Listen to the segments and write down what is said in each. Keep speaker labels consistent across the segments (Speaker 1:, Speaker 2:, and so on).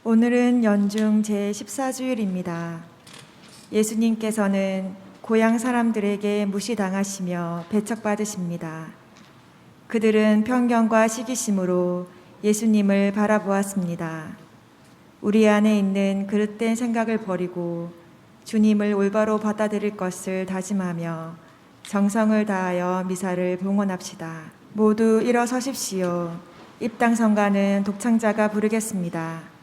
Speaker 1: 오늘은 연중 제14주일입니다. 예수님께서는 고향 사람들에게 무시당하시며 배척받으십니다. 그들은 편견과 시기심으로 예수님을 바라보았습니다. 우리 안에 있는 그릇된 생각을 버리고 주님을 올바로 받아들일 것을 다짐하며 정성을 다하여 미사를 봉헌합시다. 모두 일어서십시오. 입당성가는 독창자가 부르겠습니다.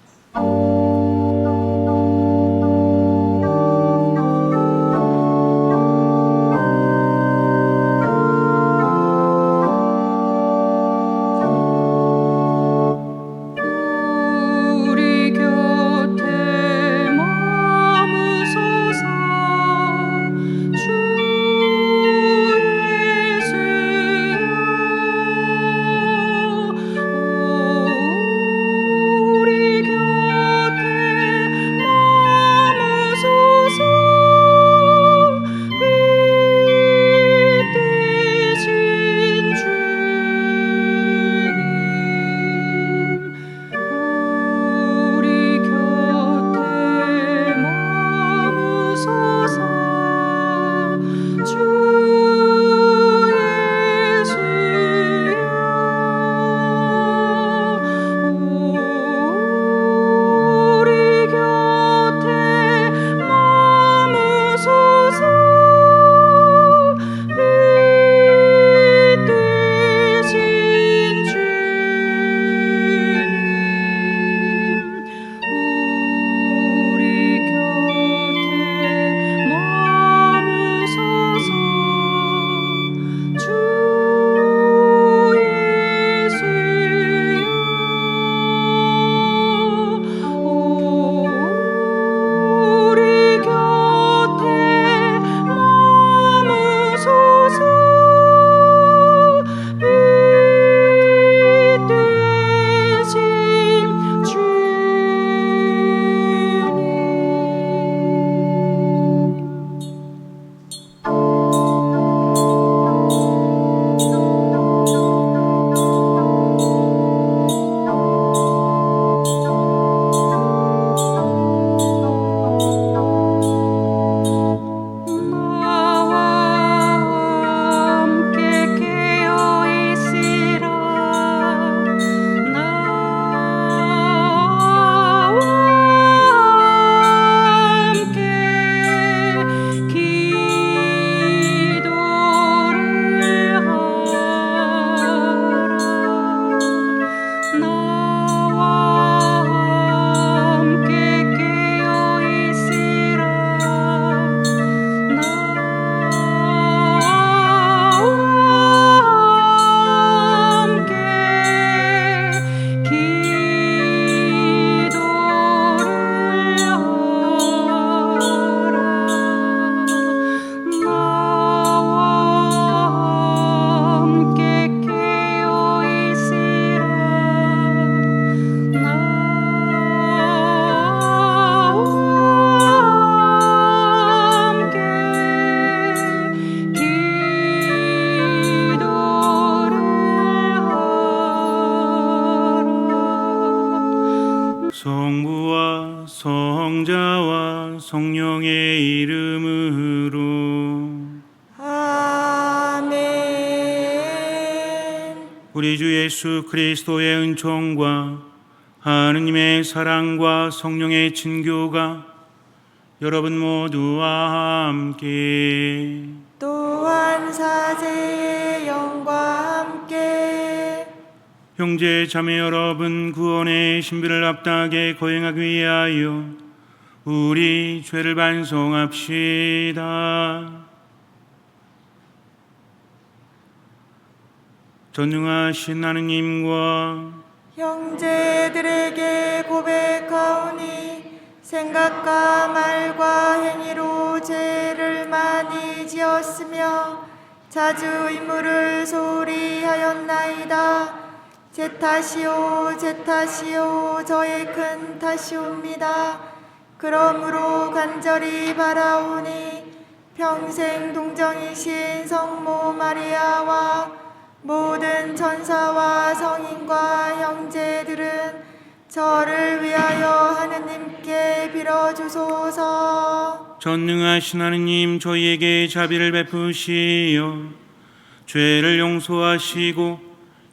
Speaker 2: 성부와 성자와 성령의 이름으로
Speaker 1: 아멘.
Speaker 2: 우리 주 예수 그리스도의 은총과 하느님의 사랑과 성령의 친교가 여러분 모두와 함께
Speaker 1: 또한 사제의 영과 함께
Speaker 2: 형제 자매 여러분, 구원의 신비를 합당하게 거행하기 위하여 우리 죄를 반성합시다. 전능하신 하느님과
Speaker 1: 형제들에게 고백하오니 생각과 말과 행위로 죄를 많이 지었으며 자주 의무를 소홀히 하였나이다. 제 탓이요 제 탓이요 저의 큰 탓이옵니다. 그러므로 간절히 바라오니 평생 동정이신 성모 마리아와 모든 천사와 성인과 형제들은 저를 위하여 하느님께 빌어주소서.
Speaker 2: 전능하신 하느님, 저희에게 자비를 베푸시어 죄를 용서하시고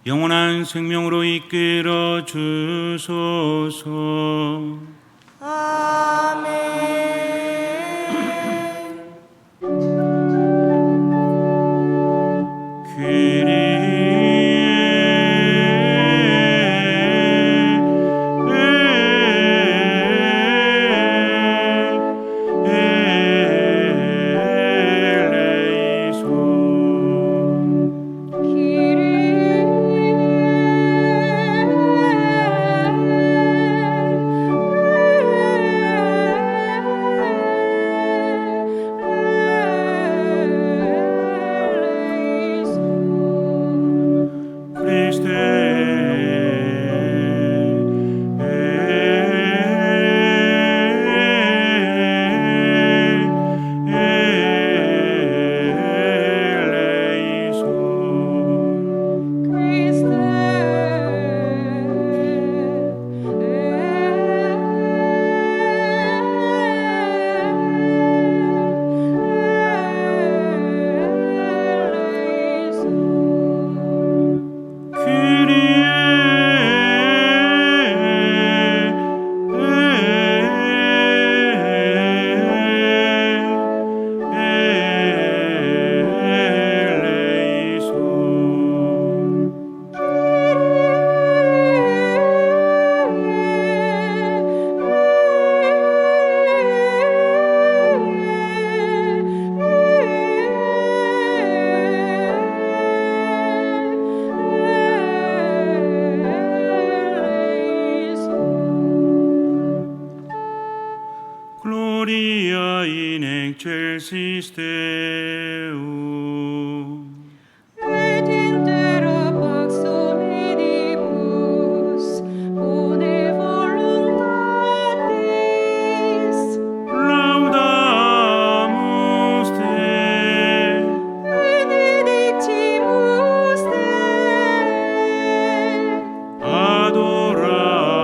Speaker 2: 영원한 생명으로 이끌어 주소서.
Speaker 1: 아멘.
Speaker 2: Gloria in excelsis Deo.
Speaker 3: Et in terra pax hominibus bone voluntatis.
Speaker 2: Laudamus Te.
Speaker 3: Benedictimus Te.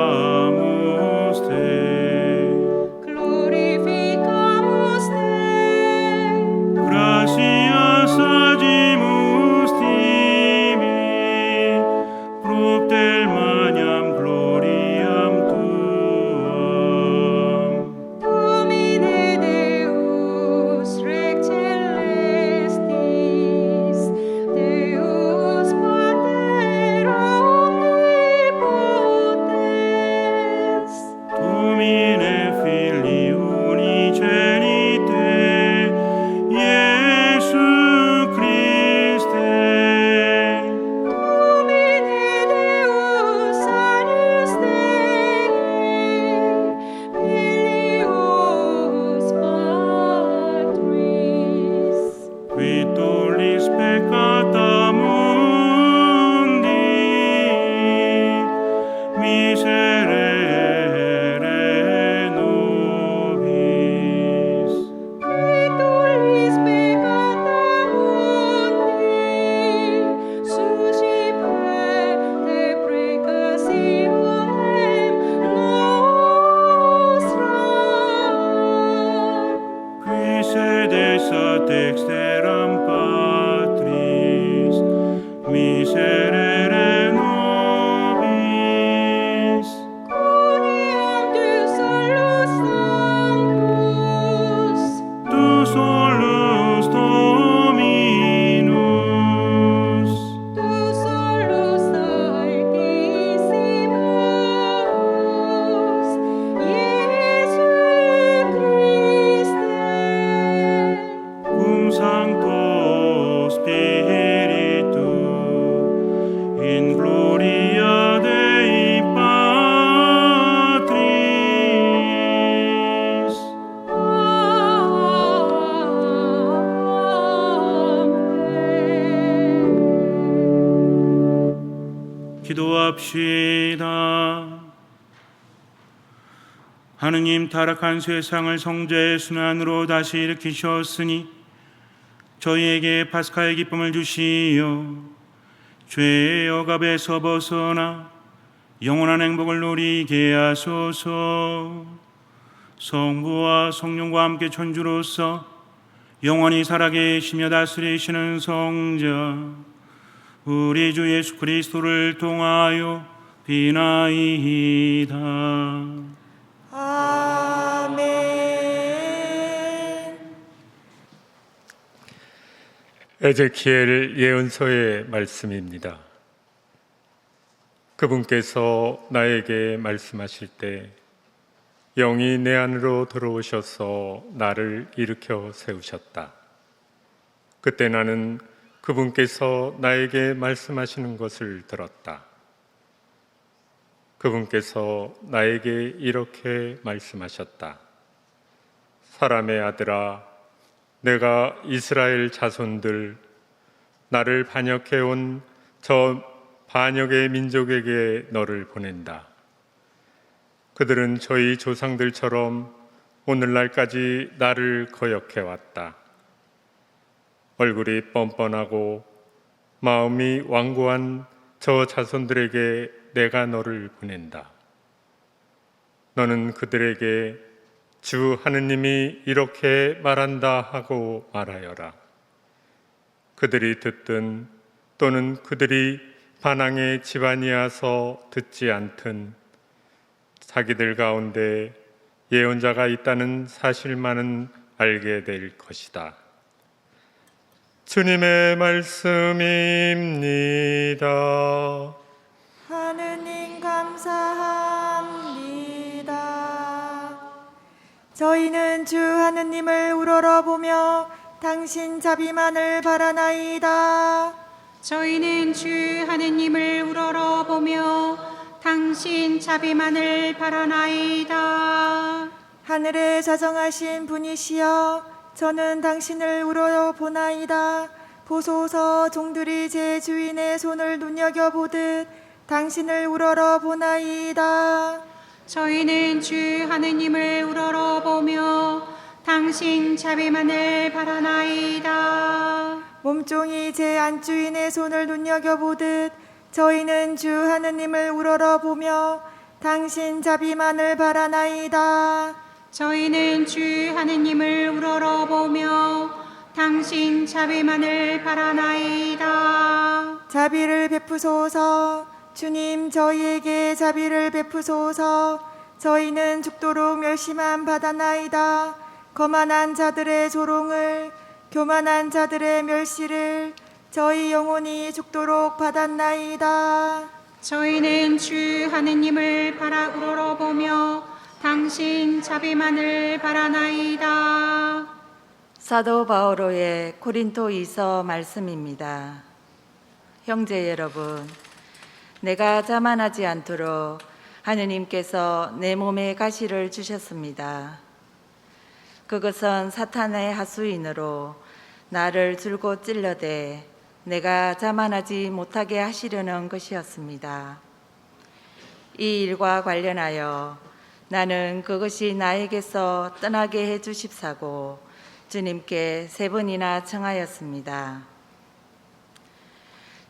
Speaker 2: Adoramus Te.
Speaker 3: Glorificamus Te.
Speaker 2: Gratias agimus tibi, propter magnam gloriam tuam.
Speaker 3: Domine Deus Rex celestis, Deus Pater omnipotens.
Speaker 2: Domine Filii unigenite, Iesu Christe,
Speaker 3: Domine Deus agnus Dei, filius Patris.
Speaker 2: qui tollis peccata mundi, miserere nobis.
Speaker 3: Qui tollis peccata mundi, suscipe deprecationem nostram.
Speaker 2: Qui sedes ad exteram Patris, miserere nobis.
Speaker 3: Coniam tu solus sanctus,
Speaker 2: Tu solus Dominus,
Speaker 3: tu solus Altissimus, Iesu Christe.
Speaker 2: cum Sancto Spiritu, in gloria Dei Patris.
Speaker 3: 아멘.
Speaker 2: 기도합시다. 하느님, 타락한 세상을 성자의 순환으로 다시 일으키셨으니 저희에게 파스카의 기쁨을 주시어 죄의 억압에서 벗어나 영원한 행복을 누리게 하소서. 성부와 성령과 함께 천주로서 영원히 살아계시며 다스리시는 성자 우리 주 예수 그리스도를 통하여 비나이다.
Speaker 1: 아멘.
Speaker 4: 에제키엘 예언서의 말씀입니다. 그분께서 나에게 말씀하실 때 영이 내 안으로 들어오셔서 나를 일으켜 세우셨다. 그때 나는 그분께서 나에게 말씀하시는 것을 들었다. 그분께서 나에게 이렇게 말씀하셨다. 사람의 아들아, 내가 이스라엘 자손들, 나를 반역해온 저 반역의 민족에게 너를 보낸다. 그들은 저희 조상들처럼 오늘날까지 나를 거역해왔다. 얼굴이 뻔뻔하고 마음이 완고한 저 자손들에게 내가 너를 보낸다. 너는 그들에게 주 하느님이 이렇게 말한다 하고 말하여라. 그들이 듣든 또는 그들이 반항의 집안이어서 듣지 않든 자기들 가운데 예언자가 있다는 사실만은 알게 될 것이다. 주님의 말씀입니다.
Speaker 1: 하느님 감사합니다. 저희는 주 하느님을 우러러보며 당신 자비만을 바라나이다.
Speaker 3: 저희는 주 하느님을 우러러보며 당신 자비만을 바라나이다.
Speaker 1: 하늘에 자정하신 분이시여, 저는 당신을 우러러보나이다. 보소서, 종들이 제 주인의 손을 눈여겨보듯 당신을 우러러보나이다.
Speaker 3: 저희는 주 하느님을 우러러보며 당신 자비만을 바라나이다.
Speaker 1: 몸종이 제 안주인의 손을 눈여겨보듯 저희는 주 하느님을 우러러보며 당신 자비만을 바라나이다.
Speaker 3: 저희는 주 하느님을 우러러보며 당신 자비만을 바라나이다.
Speaker 1: 자비를 베푸소서. 주님, 저희에게 자비를 베푸소서. 저희는 죽도록 멸시만 받아나이다. 거만한 자들의 조롱을, 교만한 자들의 멸시를 저희 영혼이 죽도록 받았나이다.
Speaker 3: 저희는 주 하느님을 우러러보며 당신 자비만을 바라나이다.
Speaker 5: 사도 바오로의 고린토이서 말씀입니다. 형제 여러분, 내가 자만하지 않도록 하느님께서 내 몸에 가시를 주셨습니다. 그것은 사탄의 하수인으로 나를 줄곧 찔러대 내가 자만하지 못하게 하시려는 것이었습니다. 이 일과 관련하여 나는 그것이 나에게서 떠나게 해 주십사고 주님께 3번이나 청하였습니다.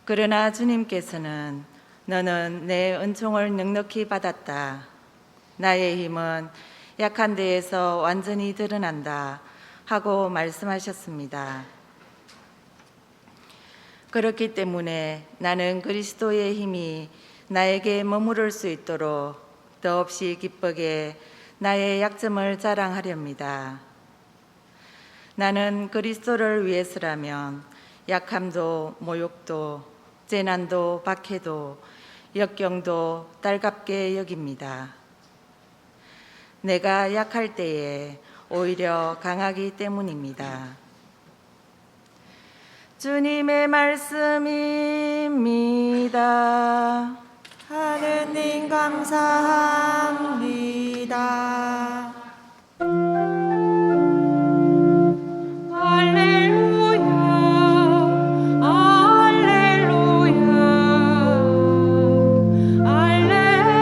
Speaker 5: 그러나 주님께서는 너는 내 은총을 넉넉히 받았다. 나의 힘은 약한 데에서 완전히 드러난다 하고 말씀하셨습니다. 그렇기 때문에 나는 그리스도의 힘이 나에게 머무를 수 있도록 더없이 기쁘게 나의 약점을 자랑하렵니다. 나는 그리스도를 위해서라면 약함도 모욕도 재난도 박해도 역경도 달갑게 여깁니다. 내가 약할 때에 오히려 강하기 때문입니다. 주님의 말씀입니다.
Speaker 1: 하느님 감사합니다.
Speaker 3: 할렐루야, 할렐루야, 할렐루야.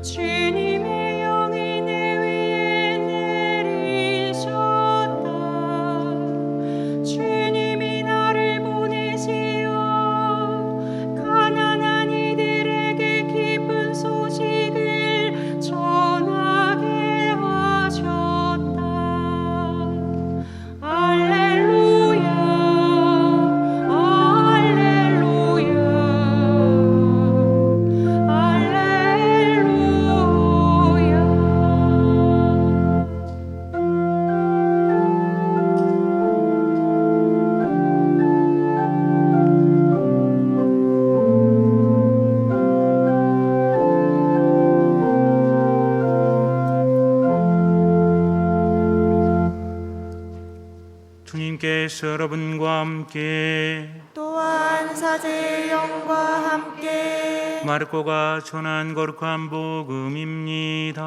Speaker 3: 주님의 영이 내 위에 내리셨다. 주님이 나를 보내시어
Speaker 2: 예수님께서 여러분과 함께
Speaker 1: 또한 사제의 영과 함께
Speaker 2: 마르코가 전한 거룩한 복음입니다.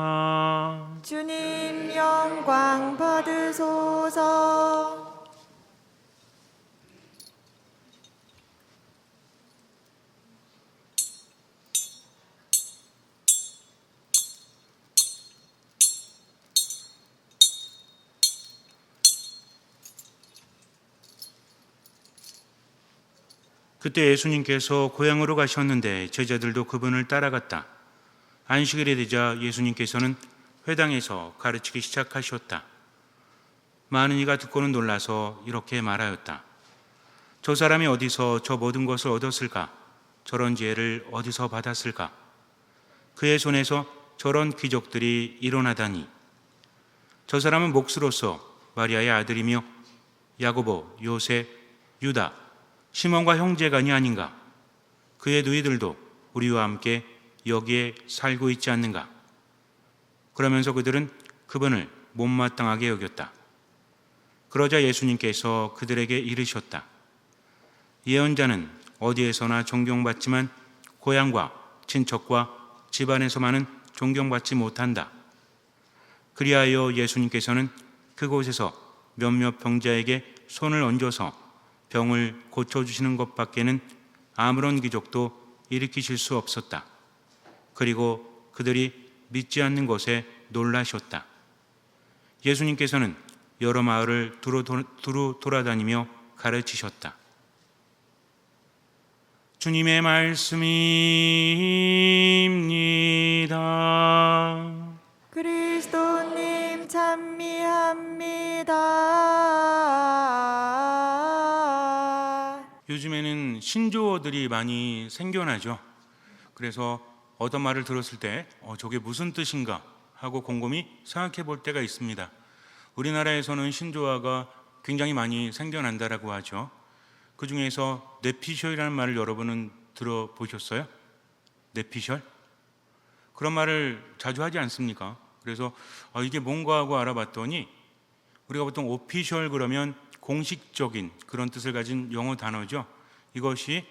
Speaker 1: 주님 영광 받으소서.
Speaker 2: 그때 예수님께서 고향으로 가셨는데 제자들도 그분을 따라갔다. 안식일이 되자 예수님께서는 회당에서 가르치기 시작하셨다. 많은 이가 듣고는 놀라서 이렇게 말하였다. 저 사람이 어디서 저 모든 것을 얻었을까? 저런 지혜를 어디서 받았을까? 그의 손에서 저런 기적들이 일어나다니. 저 사람은 목수로서 마리아의 아들이며 야고보, 요셉, 유다, 시몬과 형제간이 아닌가? 그의 누이들도 우리와 함께 여기에 살고 있지 않는가? 그러면서 그들은 그분을 못마땅하게 여겼다. 그러자 예수님께서 그들에게 이르셨다. 예언자는 어디에서나 존경받지만 고향과 친척과 집안에서만은 존경받지 못한다. 그리하여 예수님께서는 그곳에서 몇몇 병자에게 손을 얹어서 병을 고쳐주시는 것밖에는 아무런 기적도 일으키실 수 없었다. 그리고 그들이 믿지 않는 것에 놀라셨다. 예수님께서는 여러 마을을 두루 돌아다니며 가르치셨다. 주님의 말씀입니다.
Speaker 1: 그리스도님 찬미합니다.
Speaker 2: 요즘에는 신조어들이 많이 생겨나죠. 그래서 어떤 말을 들었을 때 저게 무슨 뜻인가 하고 곰곰이 생각해 볼 때가 있습니다. 우리나라에서는 신조어가 굉장히 많이 생겨난다라고 하죠. 그 중에서 뇌피셜이라는 말을 여러분은 들어보셨어요? 뇌피셜? 그런 말을 자주 하지 않습니까? 그래서 이게 뭔가 하고 알아봤더니 우리가 보통 오피셜 그러면 공식적인 그런 뜻을 가진 영어 단어죠. 이것이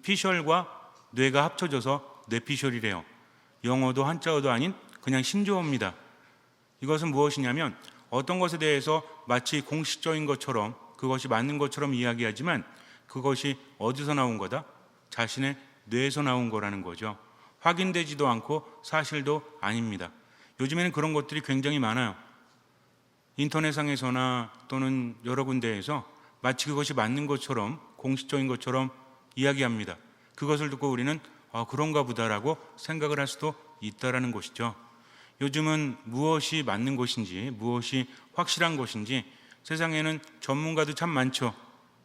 Speaker 2: 피셜과 뇌가 합쳐져서 뇌피셜이래요. 영어도 한자어도 아닌 그냥 신조어입니다. 이것은 무엇이냐면 어떤 것에 대해서 마치 공식적인 것처럼 그것이 맞는 것처럼 이야기하지만 그것이 어디서 나온 거다? 자신의 뇌에서 나온 거라는 거죠. 확인되지도 않고 사실도 아닙니다. 요즘에는 그런 것들이 굉장히 많아요. 인터넷상에서나 또는 여러 군데에서 마치 그것이 맞는 것처럼 공식적인 것처럼 이야기합니다. 그것을 듣고 우리는 그런가 보다라고 생각을 할 수도 있다라는 것이죠. 요즘은 무엇이 맞는 것인지 무엇이 확실한 것인지 세상에는 전문가도 참 많죠.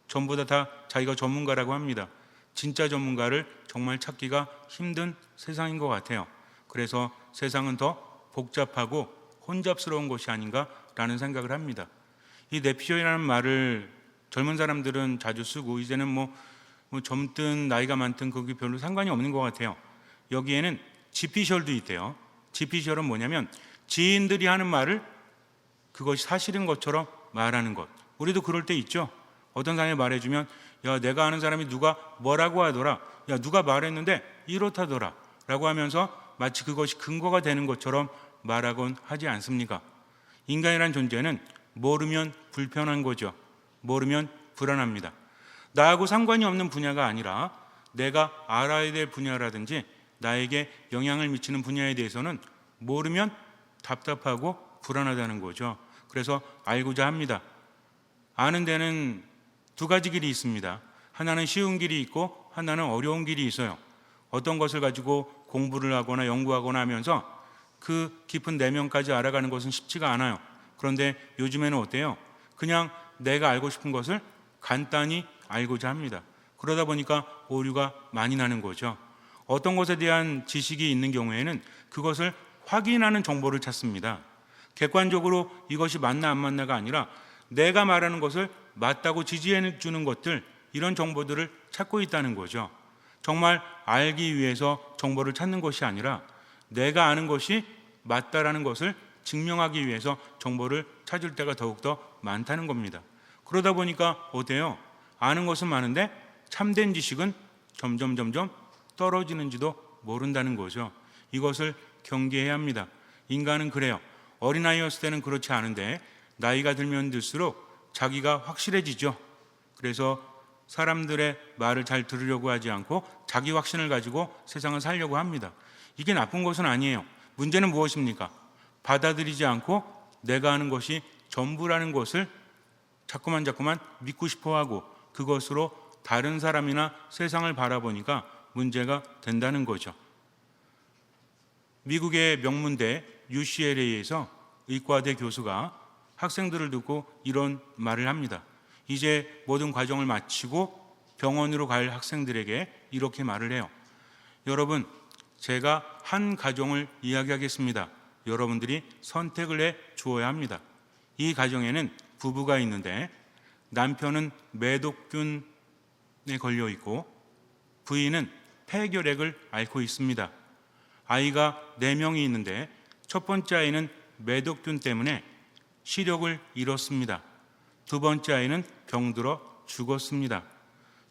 Speaker 2: 전부 다 자기가 전문가라고 합니다. 진짜 전문가를 정말 찾기가 힘든 세상인 것 같아요. 그래서 세상은 더 복잡하고 혼잡스러운 것이 아닌가라는 생각을 합니다. 이 뇌피셜이라는 말을 젊은 사람들은 자주 쓰고 이제는 뭐 젊든 나이가 많든 그게 별로 상관이 없는 것 같아요. 여기에는 지피셜도 있대요. 지피셜은 뭐냐면 지인들이 하는 말을 그것이 사실인 것처럼 말하는 것. 우리도 그럴 때 있죠. 어떤 사람이 말해주면 야 내가 아는 사람이 누가 뭐라고 하더라. 야 누가 말했는데 이렇다더라 라고 하면서 마치 그것이 근거가 되는 것처럼 말하곤 하지 않습니까? 인간이란 존재는 모르면 불편한 거죠. 모르면 불안합니다. 나하고 상관이 없는 분야가 아니라 내가 알아야 될 분야라든지 나에게 영향을 미치는 분야에 대해서는 모르면 답답하고 불안하다는 거죠. 그래서 알고자 합니다. 아는 데는 두 가지 길이 있습니다. 하나는 쉬운 길이 있고 하나는 어려운 길이 있어요. 어떤 것을 가지고 공부를 하거나 연구하거나 하면서 그 깊은 내면까지 알아가는 것은 쉽지가 않아요. 그런데 요즘에는 어때요? 그냥 내가 알고 싶은 것을 간단히 알고자 합니다. 그러다 보니까 오류가 많이 나는 거죠. 어떤 것에 대한 지식이 있는 경우에는 그것을 확인하는 정보를 찾습니다. 객관적으로 이것이 맞나 안 맞나가 아니라 내가 말하는 것을 맞다고 지지해 주는 것들, 이런 정보들을 찾고 있다는 거죠. 정말 알기 위해서 정보를 찾는 것이 아니라 내가 아는 것이 맞다라는 것을 증명하기 위해서 정보를 찾을 때가 더욱더 많다는 겁니다. 그러다 보니까 어때요? 아는 것은 많은데 참된 지식은 점점 떨어지는지도 모른다는 거죠. 이것을 경계해야 합니다. 인간은 그래요. 어린아이였을 때는 그렇지 않은데 나이가 들면 들수록 자기가 확실해지죠. 그래서 사람들의 말을 잘 들으려고 하지 않고 자기 확신을 가지고 세상을 살려고 합니다. 이게 나쁜 것은 아니에요. 문제는 무엇입니까? 받아들이지 않고 내가 아는 것이 전부라는 것을 자꾸만 믿고 싶어하고 그것으로 다른 사람이나 세상을 바라보니까 문제가 된다는 거죠. 미국의 명문대 UCLA에서 의과대 교수가 학생들을 두고 이런 말을 합니다. 이제 모든 과정을 마치고 병원으로 갈 학생들에게 이렇게 말을 해요. 여러분, 제가 한 가정을 이야기하겠습니다. 여러분들이 선택을 해 주어야 합니다. 이 가정에는 부부가 있는데 남편은 매독균에 걸려 있고 부인은 폐결핵을 앓고 있습니다. 아이가 4명이 있는데 첫 번째 아이는 매독균 때문에 시력을 잃었습니다. 두 번째 아이는 병들어 죽었습니다.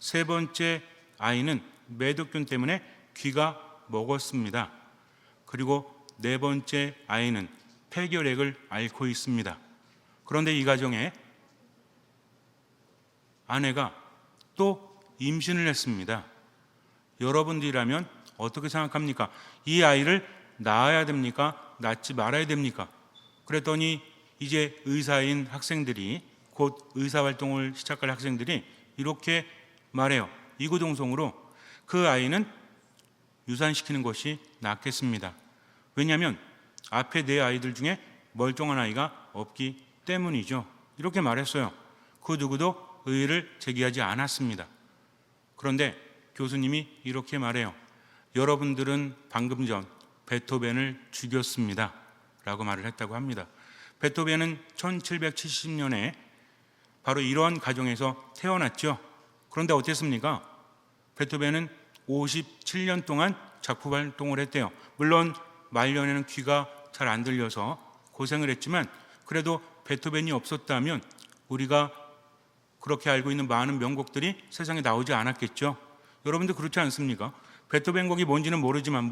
Speaker 2: 세 번째 아이는 매독균 때문에 귀가 먹었습니다. 그리고 네 번째 아이는 폐결핵을 앓고 있습니다. 그런데 이 가정에 아내가 또 임신을 했습니다. 여러분들이라면 어떻게 생각합니까? 이 아이를 낳아야 됩니까? 낳지 말아야 됩니까? 그랬더니 이제 의사인 학생들이, 곧 의사활동을 시작할 학생들이 이렇게 말해요. 이구동성으로 그 아이는 유산시키는 것이 낫겠습니다. 왜냐하면 앞에 4아이들 중에 멀쩡한 아이가 없기 때문이죠. 이렇게 말했어요. 그 누구도 의의를 제기하지 않았습니다. 그런데 교수님이 이렇게 말해요. 여러분들은 방금 전 베토벤을 죽였습니다. 라고 말을 했다고 합니다. 베토벤은 1770년에 바로 이러한 가정에서 태어났죠. 그런데 어땠습니까? 베토벤은 57년 동안 작품 활동을 했대요. 물론 말년에는 귀가 잘 안 들려서 고생을 했지만 그래도 베토벤이 없었다면 우리가 그렇게 알고 있는 많은 명곡들이 세상에 나오지 않았겠죠. 여러분들 그렇지 않습니까? 베토벤 곡이 뭔지는 모르지만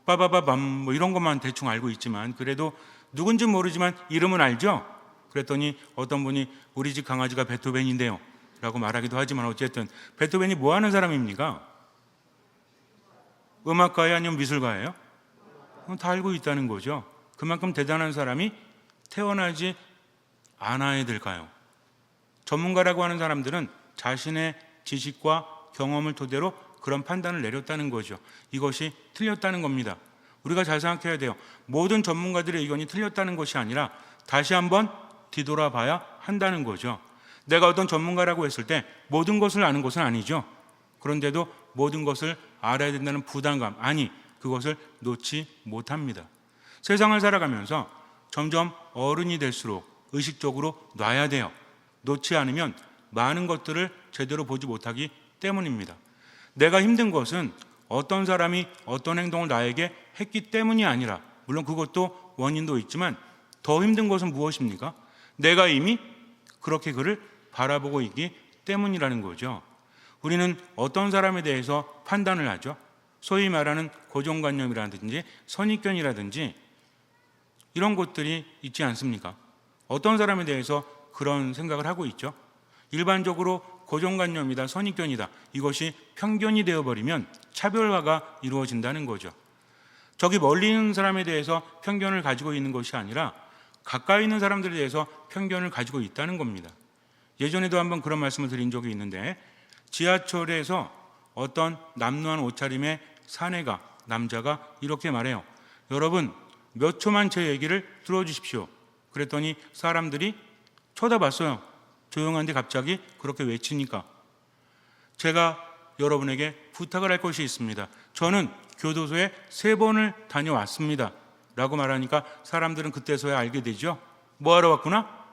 Speaker 2: 빠바바밤 이런 것만 대충 알고 있지만 그래도 누군지 모르지만 이름은 알죠. 그랬더니 어떤 분이 우리 집 강아지가 베토벤인데요 라고 말하기도 하지만 어쨌든 베토벤이 뭐 하는 사람입니까? 음악가예요? 아니면 미술가예요? 다 알고 있다는 거죠. 그만큼 대단한 사람이 태어나지 않아야 될까요? 전문가라고 하는 사람들은 자신의 지식과 경험을 토대로 그런 판단을 내렸다는 거죠. 이것이 틀렸다는 겁니다. 우리가 잘 생각해야 돼요. 모든 전문가들의 의견이 틀렸다는 것이 아니라 다시 한번 뒤돌아봐야 한다는 거죠. 내가 어떤 전문가라고 했을 때 모든 것을 아는 것은 아니죠. 그런데도 모든 것을 알아야 된다는 부담감, 아니 그것을 놓지 못합니다. 세상을 살아가면서 점점 어른이 될수록 의식적으로 놔야 돼요. 놓지 않으면 많은 것들을 제대로 보지 못하기 때문입니다. 내가 힘든 것은 어떤 사람이 어떤 행동을 나에게 했기 때문이 아니라, 물론 그것도 원인도 있지만 더 힘든 것은 무엇입니까? 내가 이미 그렇게 그를 바라보고 있기 때문이라는 거죠. 우리는 어떤 사람에 대해서 판단을 하죠. 소위 말하는 고정관념이라든지 선입견이라든지 이런 것들이 있지 않습니까? 어떤 사람에 대해서 그런 생각을 하고 있죠. 일반적으로 고정관념이다, 선입견이다, 이것이 편견이 되어버리면 차별화가 이루어진다는 거죠. 저기 멀리 있는 사람에 대해서 편견을 가지고 있는 것이 아니라 가까이 있는 사람들에 대해서 편견을 가지고 있다는 겁니다. 예전에도 한번 그런 말씀을 드린 적이 있는데, 지하철에서 어떤 남루한 옷차림의 사내가, 남자가 이렇게 말해요. 여러분, 몇 초만 제 얘기를 들어주십시오. 그랬더니 사람들이 쳐다봤어요. 조용한데 갑자기 그렇게 외치니까. 제가 여러분에게 부탁을 할 것이 있습니다. 저는 교도소에 3번을 다녀왔습니다. 라고 말하니까 사람들은 그때서야 알게 되죠. 뭐 하러 왔구나?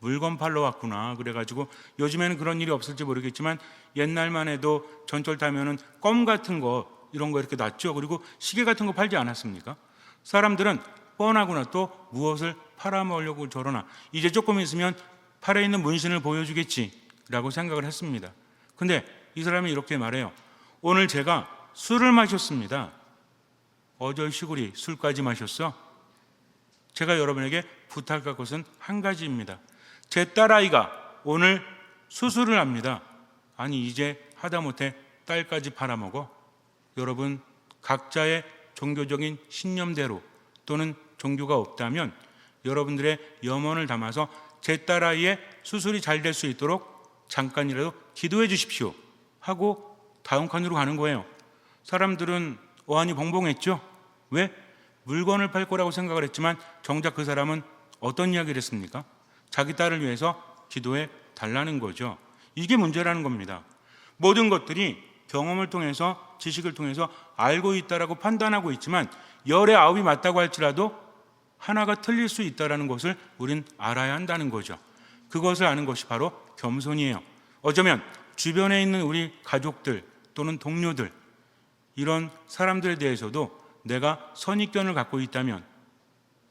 Speaker 2: 물건 팔러 왔구나. 그래가지고 요즘에는 그런 일이 없을지 모르겠지만 옛날만 해도 전철 타면은 껌 같은 거, 이런 거 이렇게 놨죠. 그리고 시계 같은 거 팔지 않았습니까? 사람들은 뻔하구나, 또 무엇을 팔아먹으려고 저러나, 이제 조금 있으면 팔에 있는 문신을 보여주겠지라고 생각을 했습니다. 근데 이 사람이 이렇게 말해요. 오늘 제가 술을 마셨습니다. 어절시구리 술까지 마셨어? 제가 여러분에게 부탁할 것은 한 가지입니다. 제 딸아이가 오늘 수술을 합니다. 아니 이제 하다못해 딸까지 팔아먹어? 여러분, 각자의 종교적인 신념대로 또는 종교가 없다면 여러분들의 염원을 담아서 제 딸아이의 수술이 잘 될 수 있도록 잠깐이라도 기도해 주십시오 하고 다음 칸으로 가는 거예요. 사람들은 어안이 벙벙했죠. 왜? 물건을 팔 거라고 생각을 했지만 정작 그 사람은 어떤 이야기를 했습니까? 자기 딸을 위해서 기도해 달라는 거죠. 이게 문제라는 겁니다. 모든 것들이 경험을 통해서 지식을 통해서 알고 있다라고 판단하고 있지만 열의 9이 맞다고 할지라도 하나가 틀릴 수 있다는 것을 우린 알아야 한다는 거죠. 그것을 아는 것이 바로 겸손이에요. 어쩌면 주변에 있는 우리 가족들 또는 동료들, 이런 사람들에 대해서도 내가 선입견을 갖고 있다면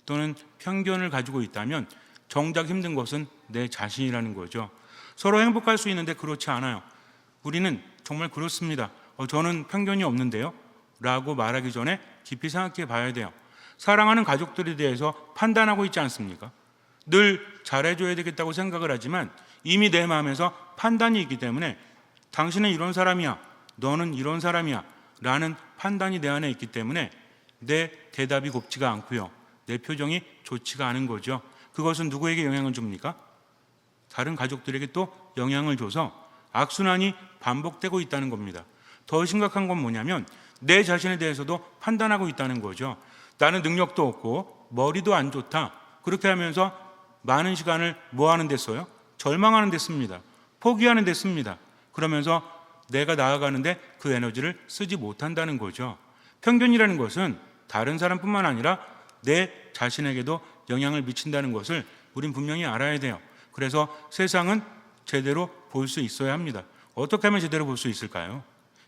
Speaker 2: 또는 편견을 가지고 있다면 정작 힘든 것은 내 자신이라는 거죠. 서로 행복할 수 있는데 그렇지 않아요. 우리는 정말 그렇습니다. 저는 편견이 없는데요 라고 말하기 전에 깊이 생각해 봐야 돼요. 사랑하는 가족들에 대해서 판단하고 있지 않습니까? 늘 잘해줘야 되겠다고 생각을 하지만 이미 내 마음에서 판단이 있기 때문에 당신은 이런 사람이야, 너는 이런 사람이야 라는 판단이 내 안에 있기 때문에 내 대답이 곱지가 않고요, 내 표정이 좋지가 않은 거죠. 그것은 누구에게 영향을 줍니까? 다른 가족들에게 또 영향을 줘서 악순환이 반복되고 있다는 겁니다. 더 심각한 건 뭐냐면 내 자신에 대해서도 판단하고 있다는 거죠. 나는 능력도 없고 머리도 안 좋다. 그렇게 하면서 많은 시간을 뭐 하는 데 써요? 절망하는 데 씁니다. 포기하는 데 씁니다. 그러면서 내가 나아가는데 그 에너지를 쓰지 못한다는 거죠. 편견이라는 것은 다른 사람뿐만 아니라 내 자신에게도 영향을 미친다는 것을 우린 분명히 알아야 돼요. 그래서 세상은 제대로 볼 수 있어야 합니다. 어떻게 하면 제대로 볼 수 있을까요?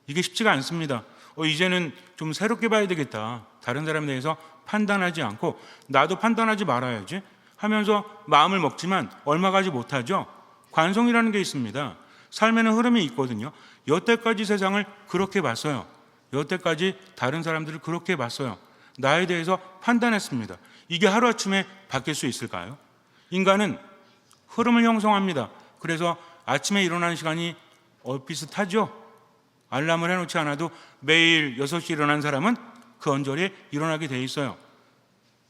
Speaker 2: 이게 쉽지가 않습니다. 이제는 좀 새롭게 봐야 되겠다. 다른 사람에 대해서 판단하지 않고 나도 판단하지 말아야지 하면서 마음을 먹지만 얼마 가지 못하죠. 관성이라는 게 있습니다. 삶에는 흐름이 있거든요. 여태까지 세상을 그렇게 봤어요. 여태까지 다른 사람들을 그렇게 봤어요. 나에 대해서 판단했습니다. 이게 하루아침에 바뀔 수 있을까요? 인간은 흐름을 형성합니다. 그래서 아침에 일어나는 시간이 비슷하죠. 알람을 해놓지 않아도 매일 6시에 일어난 사람은 그 언저리에 일어나게 돼 있어요.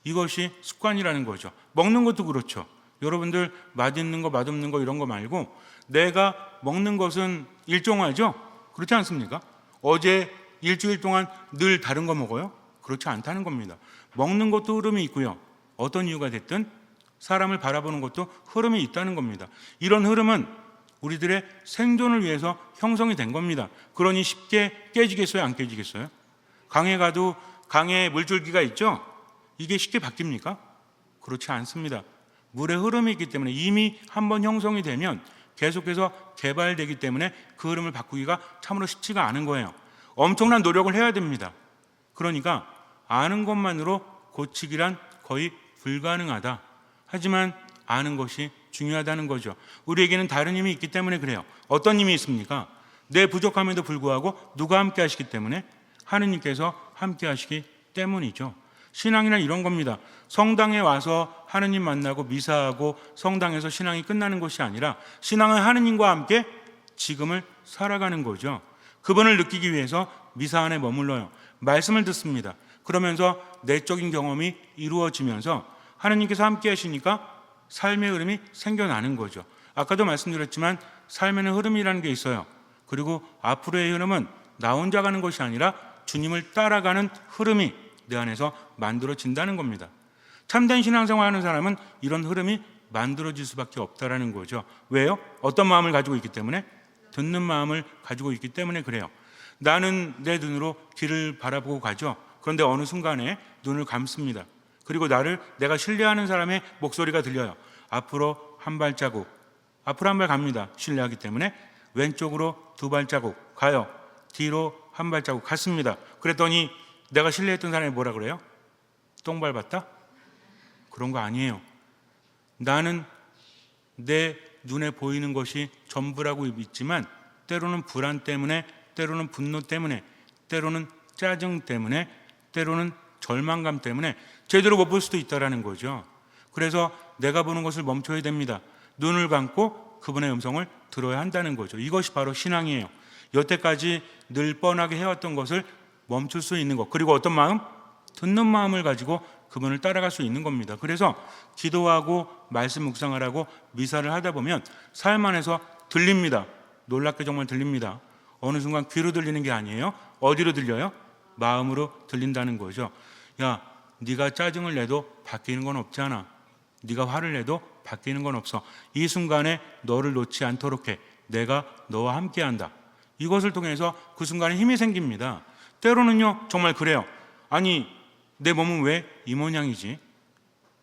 Speaker 2: 이것이 습관이라는 거죠. 먹는 것도 그렇죠. 여러분들 맛있는 거 맛없는 거 이런 거 말고 내가 먹는 것은 일정하죠. 그렇지 않습니까? 어제 일주일 동안 늘 다른 거 먹어요? 그렇지 않다는 겁니다. 먹는 것도 흐름이 있고요, 어떤 이유가 됐든 사람을 바라보는 것도 흐름이 있다는 겁니다. 이런 흐름은 우리들의 생존을 위해서 형성이 된 겁니다. 그러니 쉽게 깨지겠어요? 안 깨지겠어요? 강에 가도 강에 물줄기가 있죠? 이게 쉽게 바뀝니까? 그렇지 않습니다. 물의 흐름이 있기 때문에 이미 한번 형성이 되면 계속해서 개발되기 때문에 그 흐름을 바꾸기가 참으로 쉽지가 않은 거예요. 엄청난 노력을 해야 됩니다. 그러니까 아는 것만으로 고치기란 거의 불가능하다. 하지만 아는 것이 중요하다는 거죠. 우리에게는 다른 힘이 있기 때문에 그래요. 어떤 힘이 있습니까? 내 부족함에도 불구하고 누가 함께 하시기 때문에? 하느님께서 함께 하시기 때문이죠. 신앙이란 이런 겁니다. 성당에 와서 하느님 만나고 미사하고 성당에서 신앙이 끝나는 것이 아니라 신앙은 하느님과 함께 지금을 살아가는 거죠. 그분을 느끼기 위해서 미사 안에 머물러요. 말씀을 듣습니다. 그러면서 내적인 경험이 이루어지면서 하느님께서 함께 하시니까 삶의 흐름이 생겨나는 거죠. 아까도 말씀드렸지만 삶에는 흐름이라는 게 있어요. 그리고 앞으로의 흐름은 나 혼자 가는 것이 아니라 주님을 따라가는 흐름이 내 안에서 만들어진다는 겁니다. 참된 신앙생활 하는 사람은 이런 흐름이 만들어질 수밖에 없다는 거죠. 왜요? 어떤 마음을 가지고 있기 때문에? 듣는 마음을 가지고 있기 때문에 그래요. 나는 내 눈으로 길을 바라보고 가죠. 그런데 어느 순간에 눈을 감습니다. 그리고 내가 신뢰하는 사람의 목소리가 들려요. 앞으로 한 발자국, 앞으로 한 발 갑니다. 신뢰하기 때문에 왼쪽으로 2발자국 가요. 뒤로 한 발자국 갔습니다. 그랬더니 내가 신뢰했던 사람이 뭐라 그래요? 똥 밟았다? 그런 거 아니에요. 나는 내 눈에 보이는 것이 전부라고 믿지만 때로는 불안 때문에, 때로는 분노 때문에, 때로는 짜증 때문에, 때로는 절망감 때문에 제대로 못 볼 수도 있다는 거죠. 그래서 내가 보는 것을 멈춰야 됩니다. 눈을 감고 그분의 음성을 들어야 한다는 거죠. 이것이 바로 신앙이에요. 여태까지 늘 뻔하게 해왔던 것을 멈출 수 있는 것, 그리고 어떤 마음? 듣는 마음을 가지고 그분을 따라갈 수 있는 겁니다. 그래서 기도하고 말씀 묵상을 하고 미사를 하다 보면 삶 안에서 들립니다. 놀랍게 정말 들립니다. 어느 순간 귀로 들리는 게 아니에요. 어디로 들려요? 마음으로 들린다는 거죠. 야, 네가 짜증을 내도 바뀌는 건 없잖아. 네가 화를 내도 바뀌는 건 없어. 이 순간에 너를 놓지 않도록 해. 내가 너와 함께한다. 이것을 통해서 그 순간에 힘이 생깁니다. 때로는요 정말 그래요. 아니, 내 몸은 왜 이 모양이지?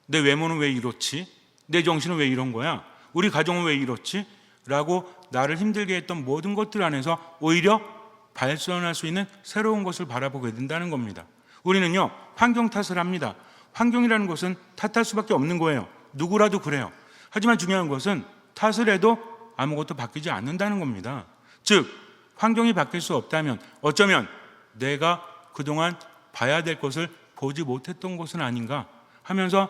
Speaker 2: 내 외모는 왜 이렇지? 내 정신은 왜 이런 거야? 우리 가정은 왜 이렇지? 라고 나를 힘들게 했던 모든 것들 안에서 오히려 발전할 수 있는 새로운 것을 바라보게 된다는 겁니다. 우리는요 환경 탓을 합니다. 환경이라는 것은 탓할 수밖에 없는 거예요. 누구라도 그래요. 하지만 중요한 것은 탓을 해도 아무것도 바뀌지 않는다는 겁니다. 즉 환경이 바뀔 수 없다면 어쩌면 내가 그동안 봐야 될 것을 보지 못했던 것은 아닌가 하면서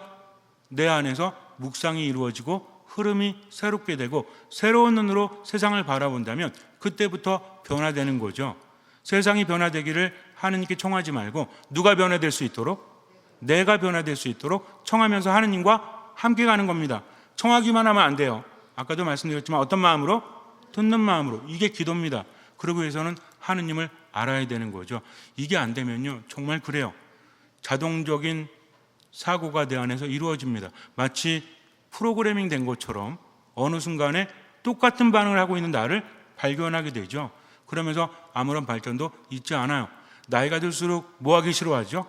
Speaker 2: 내 안에서 묵상이 이루어지고 흐름이 새롭게 되고 새로운 눈으로 세상을 바라본다면 그때부터 변화되는 거죠. 세상이 변화되기를 하느님께 청하지 말고 누가 변화될 수 있도록? 내가 변화될 수 있도록 청하면서 하느님과 함께 가는 겁니다. 청하기만 하면 안 돼요. 아까도 말씀드렸지만 어떤 마음으로? 듣는 마음으로. 이게 기도입니다. 그러기 위해서는 하느님을 알아야 되는 거죠. 이게 안 되면요 정말 그래요. 자동적인 사고가 내 안에서 이루어집니다. 마치 프로그래밍 된 것처럼 어느 순간에 똑같은 반응을 하고 있는 나를 발견하게 되죠. 그러면서 아무런 발전도 있지 않아요. 나이가 들수록 뭐 하기 싫어하죠?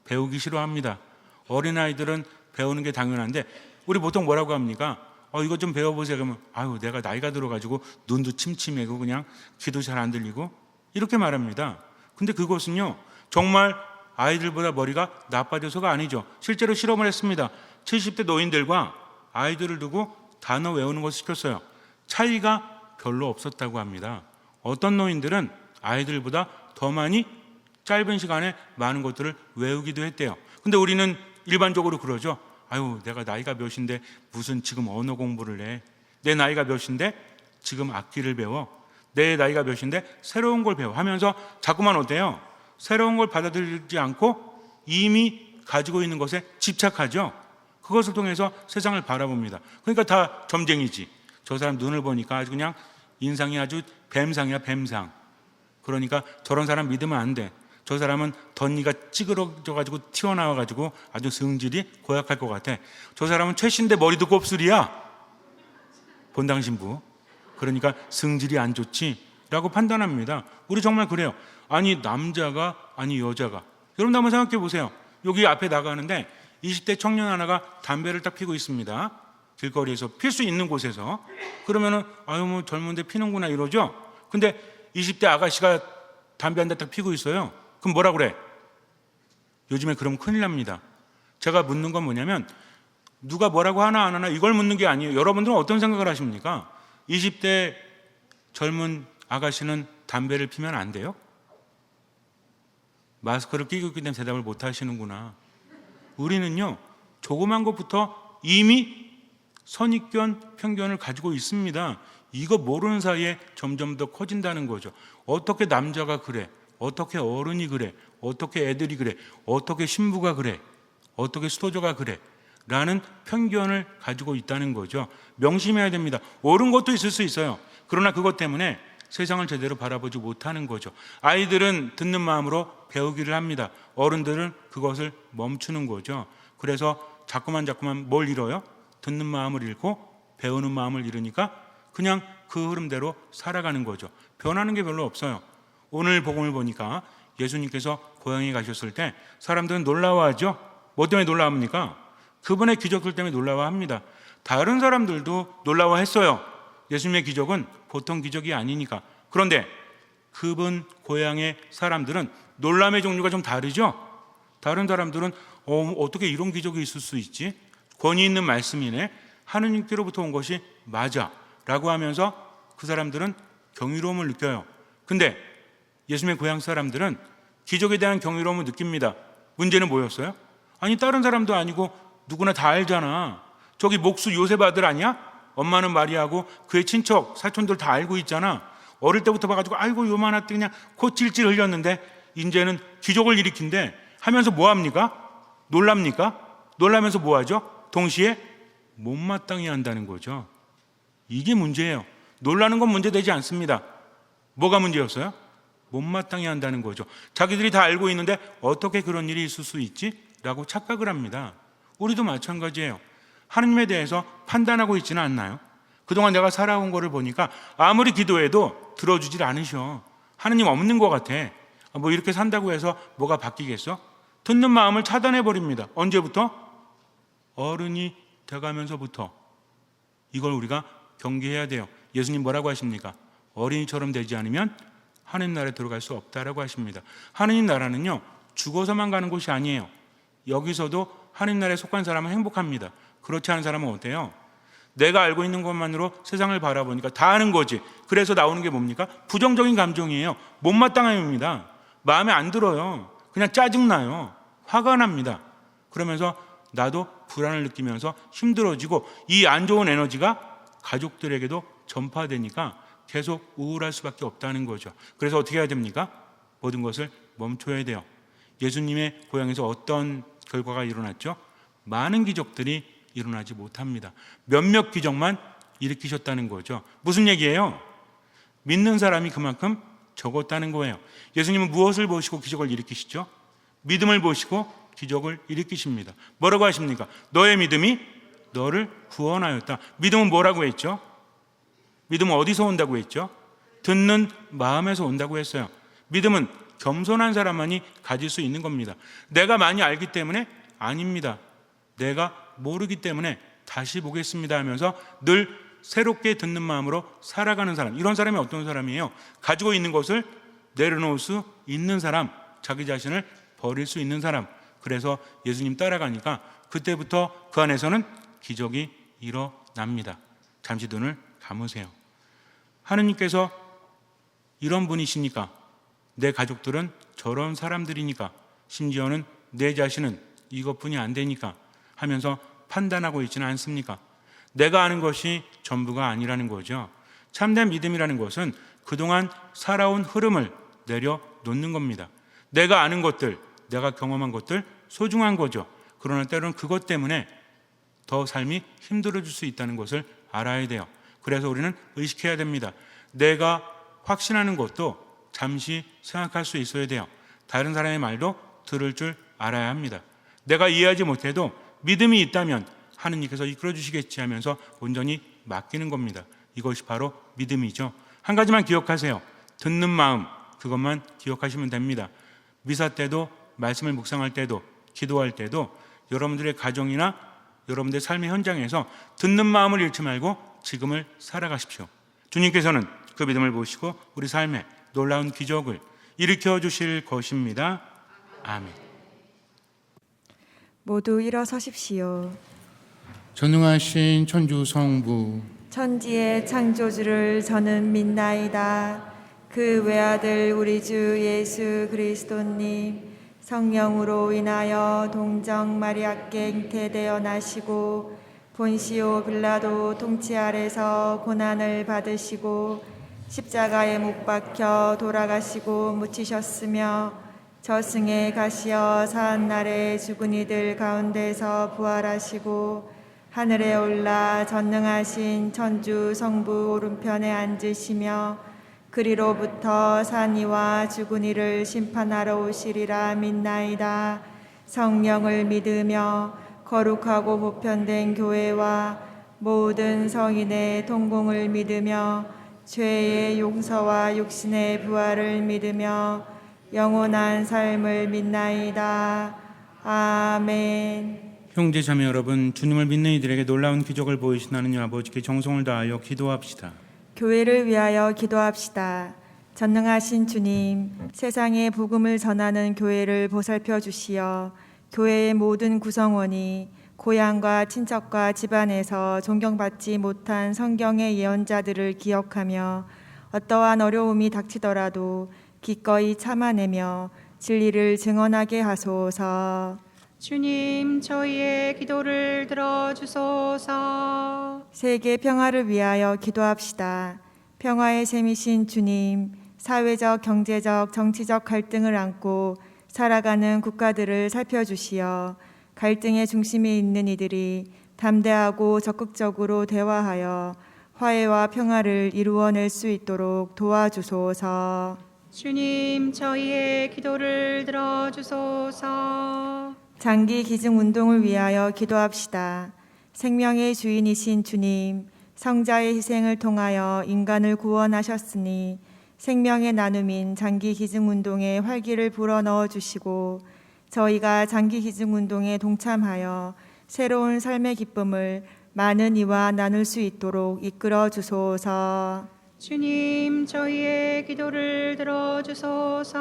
Speaker 2: 배우기 싫어합니다. 어린아이들은 배우는 게 당연한데 우리 보통 뭐라고 합니까? 이거 좀 배워보세요. 그러면 아유 내가 나이가 들어가지고 눈도 침침해고 그냥 귀도 잘 안 들리고 이렇게 말합니다. 근데 그것은요 정말 아이들보다 머리가 나빠져서가 아니죠. 실제로 실험을 했습니다. 70대 노인들과 아이들을 두고 단어 외우는 것을 시켰어요. 차이가 별로 없었다고 합니다. 어떤 노인들은 아이들보다 더 많이 짧은 시간에 많은 것들을 외우기도 했대요. 근데 우리는 일반적으로 그러죠. 아유 내가 나이가 몇인데 무슨 지금 언어 공부를 해. 내 나이가 몇인데 지금 악기를 배워. 내 나이가 몇인데 새로운 걸 배워 하면서 자꾸만 어때요? 새로운 걸 받아들이지 않고 이미 가지고 있는 것에 집착하죠. 그것을 통해서 세상을 바라봅니다. 그러니까 다 점쟁이지. 저 사람 눈을 보니까 아주 그냥 인상이 아주 뱀상이야, 뱀상. 그러니까 저런 사람 믿으면 안 돼. 저 사람은 덧니가 찌그러져가지고 튀어나와가지고 아주 성질이 고약할 것 같아. 저 사람은 최신데 머리도 곱슬이야. 본당 신부. 그러니까 성질이 안 좋지 라고 판단합니다. 우리 정말 그래요. 아니 남자가 아니 여자가. 여러분 한번 생각해 보세요. 여기 앞에 나가는데 20대 청년 하나가 담배를 딱 피고 있습니다. 길거리에서 필 수 있는 곳에서. 그러면은 아유 뭐 젊은데 피는구나 이러죠. 근데 20대 아가씨가 담배 한 대 딱 피고 있어요. 그럼 뭐라 그래? 요즘에 그러면 큰일 납니다. 제가 묻는 건 뭐냐면 누가 뭐라고 하나 안 하나 이걸 묻는 게 아니에요. 여러분들은 어떤 생각을 하십니까? 20대 젊은 아가씨는 담배를 피면 안 돼요? 마스크를 끼고 있기 때문에 대답을 못 하시는구나. 우리는요 조그만 것부터 이미 선입견, 편견을 가지고 있습니다. 이거 모르는 사이에 점점 더 커진다는 거죠. 어떻게 남자가 그래? 어떻게 어른이 그래? 어떻게 애들이 그래? 어떻게 신부가 그래? 어떻게 수도자가 그래? 라는 편견을 가지고 있다는 거죠. 명심해야 됩니다. 옳은 것도 있을 수 있어요. 그러나 그것 때문에 세상을 제대로 바라보지 못하는 거죠. 아이들은 듣는 마음으로 배우기를 합니다. 어른들은 그것을 멈추는 거죠. 그래서 자꾸만 뭘 잃어요? 듣는 마음을 잃고 배우는 마음을 잃으니까 그냥 그 흐름대로 살아가는 거죠. 변하는 게 별로 없어요. 오늘 복음을 보니까 예수님께서 고향에 가셨을 때 사람들은 놀라워하죠. 뭐 때문에 놀라워합니까? 그분의 기적들 때문에 놀라워합니다. 다른 사람들도 놀라워했어요. 예수님의 기적은 보통 기적이 아니니까. 그런데 그분 고향의 사람들은 놀람의 종류가 좀 다르죠. 다른 사람들은 어떻게 이런 기적이 있을 수 있지? 권위 있는 말씀이네. 하느님께로부터 온 것이 맞아 라고 하면서 그 사람들은 경이로움을 느껴요. 근데 예수님의 고향 사람들은 기적에 대한 경이로움을 느낍니다. 문제는 뭐였어요? 아니 다른 사람도 아니고 누구나 다 알잖아. 저기 목수 요셉 아들 아니야? 엄마는 마리아고 그의 친척 사촌들 다 알고 있잖아. 어릴 때부터 봐가지고 아이고 요만한데 그냥 코 찔찔 흘렸는데 이제는 기적을 일으킨대 하면서 뭐합니까? 놀랍니까? 놀라면서 뭐하죠? 동시에 못마땅해 한다는 거죠. 이게 문제예요. 놀라는 건 문제되지 않습니다. 뭐가 문제였어요? 못마땅해 한다는 거죠. 자기들이 다 알고 있는데 어떻게 그런 일이 있을 수 있지? 라고 착각을 합니다. 우리도 마찬가지예요. 하느님에 대해서 판단하고 있지는 않나요? 그동안 내가 살아온 거를 보니까 아무리 기도해도 들어주질 않으셔. 하느님 없는 것 같아. 뭐 이렇게 산다고 해서 뭐가 바뀌겠어? 듣는 마음을 차단해버립니다. 언제부터? 어른이 돼가면서부터. 이걸 우리가 경계해야 돼요. 예수님 뭐라고 하십니까? 어린이처럼 되지 않으면 하느님 나라에 들어갈 수 없다라고 하십니다. 하느님 나라는요 죽어서만 가는 곳이 아니에요. 여기서도 하느님 나라에 속한 사람은 행복합니다. 그렇지 않은 사람은 어때요? 내가 알고 있는 것만으로 세상을 바라보니까 다 아는 거지. 그래서 나오는 게 뭡니까? 부정적인 감정이에요. 못마땅함입니다. 마음에 안 들어요. 그냥 짜증나요. 화가 납니다. 그러면서 나도 불안을 느끼면서 힘들어지고 이 안 좋은 에너지가 가족들에게도 전파되니까 계속 우울할 수밖에 없다는 거죠. 그래서 어떻게 해야 됩니까? 모든 것을 멈춰야 돼요. 예수님의 고향에서 어떤 결과가 일어났죠? 많은 기적들이 일어나지 못합니다. 몇몇 기적만 일으키셨다는 거죠. 무슨 얘기예요? 믿는 사람이 그만큼 적었다는 거예요. 예수님은 무엇을 보시고 기적을 일으키시죠? 믿음을 보시고 기적을 일으키십니다. 뭐라고 하십니까? 너의 믿음이 너를 구원하였다. 믿음은 뭐라고 했죠? 믿음은 어디서 온다고 했죠? 듣는 마음에서 온다고 했어요. 믿음은 겸손한 사람만이 가질 수 있는 겁니다. 내가 많이 알기 때문에 아닙니다. 내가 모르기 때문에 다시 보겠습니다 하면서 늘 새롭게 듣는 마음으로 살아가는 사람. 이런 사람이 어떤 사람이에요? 가지고 있는 것을 내려놓을 수 있는 사람, 자기 자신을 버릴 수 있는 사람. 그래서 예수님 따라가니까 그때부터 그 안에서는 기적이 일어납니다. 잠시 눈을 감으세요. 하느님께서 이런 분이시니까, 내 가족들은 저런 사람들이니까, 심지어는 내 자신은 이것뿐이 안 되니까 하면서 판단하고 있지는 않습니까? 내가 아는 것이 전부가 아니라는 거죠. 참된 믿음이라는 것은 그동안 살아온 흐름을 내려놓는 겁니다. 내가 아는 것들, 내가 경험한 것들 소중한 거죠. 그러나 때로는 그것 때문에 더 삶이 힘들어질 수 있다는 것을 알아야 돼요. 그래서 우리는 의식해야 됩니다. 내가 확신하는 것도 잠시 생각할 수 있어야 돼요. 다른 사람의 말도 들을 줄 알아야 합니다. 내가 이해하지 못해도 믿음이 있다면 하느님께서 이끌어 주시겠지 하면서 온전히 맡기는 겁니다. 이것이 바로 믿음이죠. 한 가지만 기억하세요. 듣는 마음, 그것만 기억하시면 됩니다. 미사 때도, 말씀을 묵상할 때도, 기도할 때도 여러분들의 가정이나 여러분들의 삶의 현장에서 듣는 마음을 잃지 말고 지금을 살아가십시오. 주님께서는 그 믿음을 보시고 우리 삶에 놀라운 기적을 일으켜 주실 것입니다. 아멘.
Speaker 1: 모두 일어서십시오.
Speaker 2: 전능하신 천주 성부,
Speaker 1: 천지의 창조주를 저는 믿나이다. 그 외아들 우리 주 예수 그리스도님 성령으로 인하여 동정 마리아께 잉태되어 나시고 본시오 빌라도 통치 아래서 고난을 받으시고 십자가에 못 박혀 돌아가시고 묻히셨으며 저승에 가시어 사한날에 죽은 이들 가운데서 부활하시고 하늘에 올라 전능하신 천주 성부 오른편에 앉으시며 그리로부터 산이와 죽은 이를 심판하러 오시리라 믿나이다. 성령을 믿으며 거룩하고 보편된 교회와 모든 성인의 동공을 믿으며 죄의 용서와 육신의 부활을 믿으며 영원한 삶을 믿나이다. 아멘.
Speaker 2: 형제 자매 여러분, 주님을 믿는 이들에게 놀라운 기적을 보이신 하느님 아버지께 정성을 다하여 기도합시다.
Speaker 1: 교회를 위하여 기도합시다. 전능하신 주님, 세상에 복음을 전하는 교회를 보살펴 주시어 교회의 모든 구성원이 고향과 친척과 집안에서 존경받지 못한 성경의 예언자들을 기억하며 어떠한 어려움이 닥치더라도 기꺼이 참아내며 진리를 증언하게 하소서.
Speaker 3: 주님, 저희의 기도를 들어주소서.
Speaker 1: 세계 평화를 위하여 기도합시다. 평화의 셈이신 주님, 사회적, 경제적, 정치적 갈등을 안고 살아가는 국가들을 살펴주시어 갈등의 중심에 있는 이들이 담대하고 적극적으로 대화하여 화해와 평화를 이루어낼 수 있도록 도와주소서.
Speaker 3: 주님, 저희의 기도를 들어주소서.
Speaker 1: 장기 기증 운동을 위하여 기도합시다. 생명의 주인이신 주님, 성자의 희생을 통하여 인간을 구원하셨으니 생명의 나눔인 장기 기증 운동에 활기를 불어넣어 주시고 저희가 장기 기증 운동에 동참하여 새로운 삶의 기쁨을 많은 이와 나눌 수 있도록 이끌어 주소서.
Speaker 3: 주님, 저희의 기도를 들어주소서.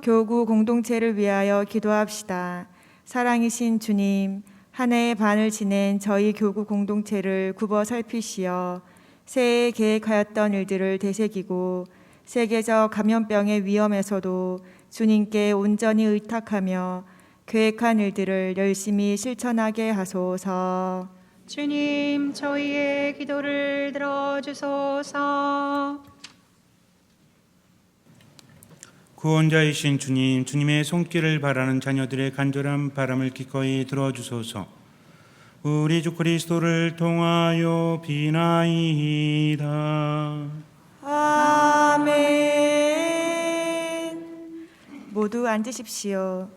Speaker 1: 교구 공동체를 위하여 기도합시다. 사랑이신 주님, 한 해의 반을 지낸 저희 교구 공동체를 굽어 살피시어 새해에 계획하였던 일들을 되새기고 세계적 감염병의 위험에서도 주님께 온전히 의탁하며 계획한 일들을 열심히 실천하게 하소서.
Speaker 3: 주님, 저희의 기도를 들어주소서.
Speaker 2: 구원자이신 주님, 주님의 손길을 바라는 자녀들의 간절한 바람을 기꺼이 들어주소서. 우리 주 그리스도를 통하여 비나이다.
Speaker 1: 아멘. 모두 앉으십시오.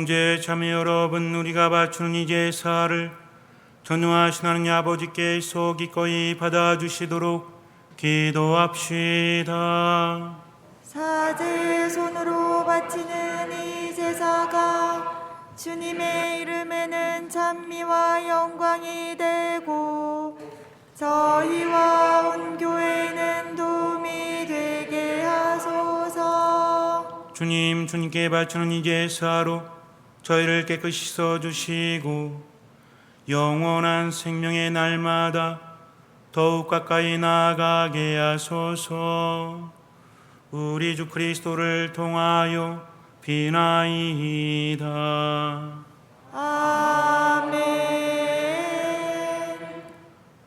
Speaker 2: 형제 자매 여러분, 우리가 바치는 이 제사를 전능하신 하나님 아버지께서 기꺼이 받아주시도록 기도합시다.
Speaker 1: 사제의 손으로 바치는 이 제사가 주님의 이름에는 찬미와 영광이 되고 저희와 온 교회는 도움이 되게 하소서.
Speaker 2: 주님께 바치는 이 제사로 저희를 깨끗이 씻어주시고 영원한 생명의 날마다 더욱 가까이 나아가게 하소서. 우리 주 그리스도를 통하여 비나이다.
Speaker 1: 아멘.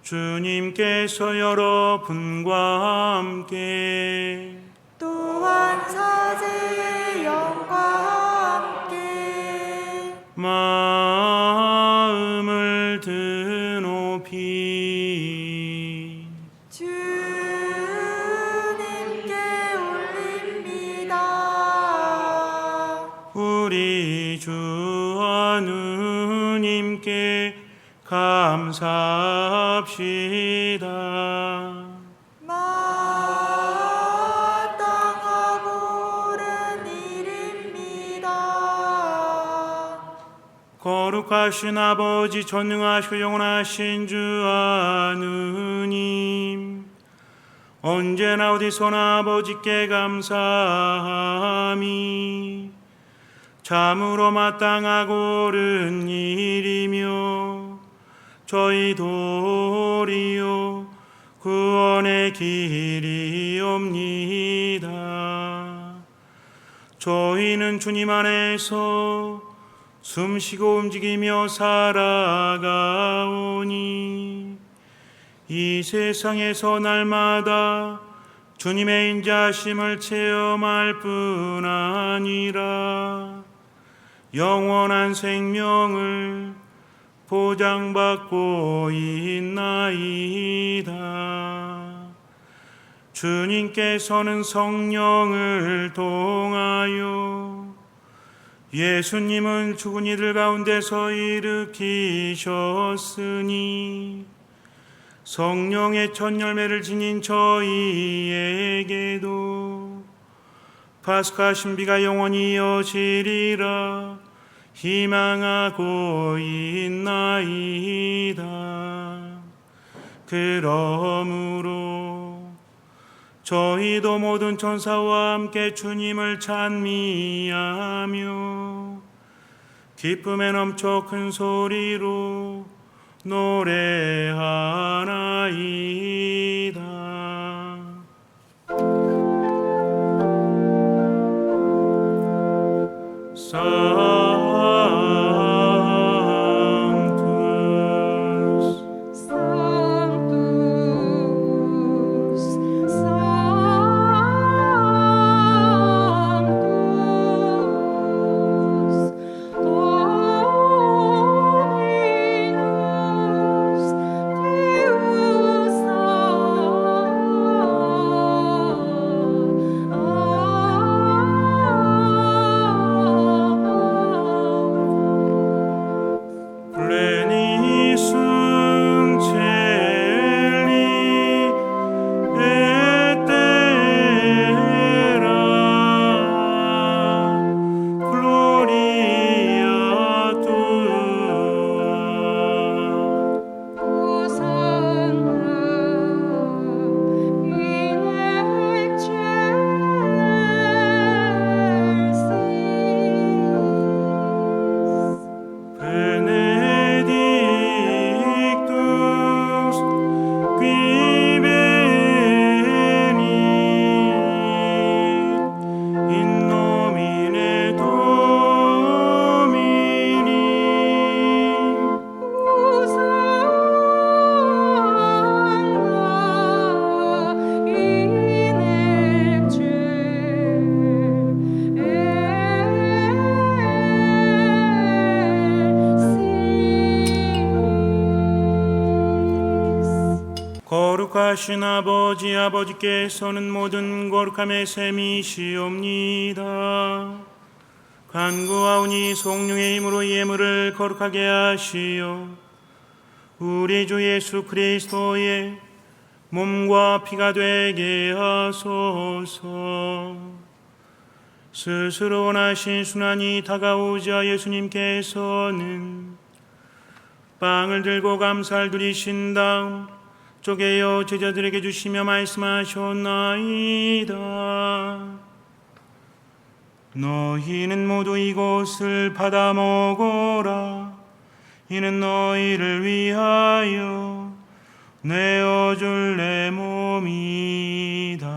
Speaker 2: 주님께서 여러분과 함께
Speaker 1: 또한 사제의 영과 함께
Speaker 2: 마음을 드높이
Speaker 1: 주님께 올립니다.
Speaker 2: 우리 주 하느님께 감사합시다.
Speaker 1: 마땅하고 옳은 일입니다.
Speaker 2: 거룩하신 아버지, 전능하시고 영원하신 주 하느님, 언제나 어디서나 아버지께 감사함이 참으로 마땅하고 옳은 일이며 저희 도리요 구원의 길이옵니다. 저희는 주님 안에서 숨쉬고 움직이며 살아가오니 이 세상에서 날마다 주님의 인자심을 체험할 뿐 아니라 영원한 생명을 보장받고 있나이다. 주님께서는 성령을 통하여 예수님을 죽은 이들 가운데서 일으키셨으니 성령의 첫 열매를 지닌 저희에게도 파스카 신비가 영원히 이어지리라 희망하고 있나이다. 그러므로 저희도 모든 천사와 함께 주님을 찬미하며 기쁨에 넘쳐 큰 소리로 노래하나이다. 거룩하신 아버지께서는 모든 거룩함의 셈이시옵니다. 간구하오니 성령의 힘으로 예물을 거룩하게 하시어
Speaker 6: 우리 주 예수 그리스도의 몸과 피가 되게 하소서. 스스로 원하신 순환이 다가오자 예수님께서는 빵을 들고 감사를 드리신 다음 쪼개어 제자들에게 주시며 말씀하셨나이다. 너희는 모두 이것을 받아 먹어라. 이는 너희를 위하여 내어줄 내 몸이다.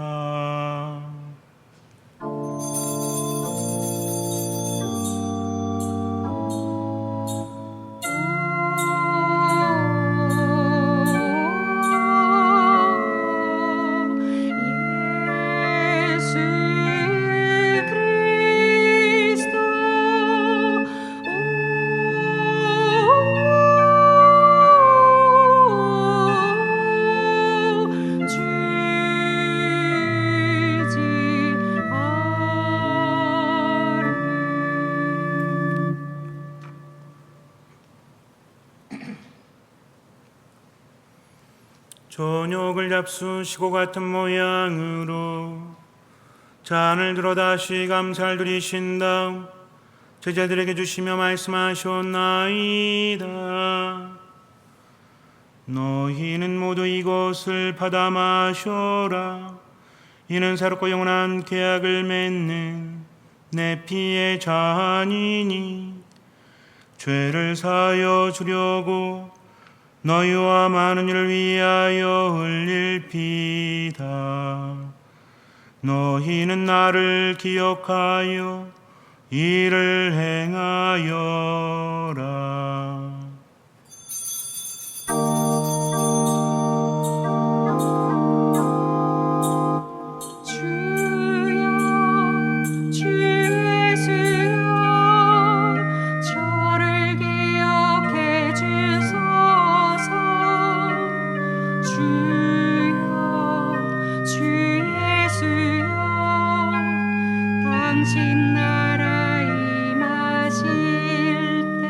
Speaker 6: 저녁을 잡수시고 같은 모양으로 잔을 들어 다시 감사를 드리신 다음 제자들에게 주시며 말씀하셨나이다. 너희는 모두 이것을 받아 마셔라. 이는 새롭고 영원한 계약을 맺는 내 피의 잔이니 죄를 사하여 주려고 너희와 많은 이를 위하여 흘릴 피다. 너희는 나를 기억하여 이를 행하여라.
Speaker 3: 당신 나라 임하실 때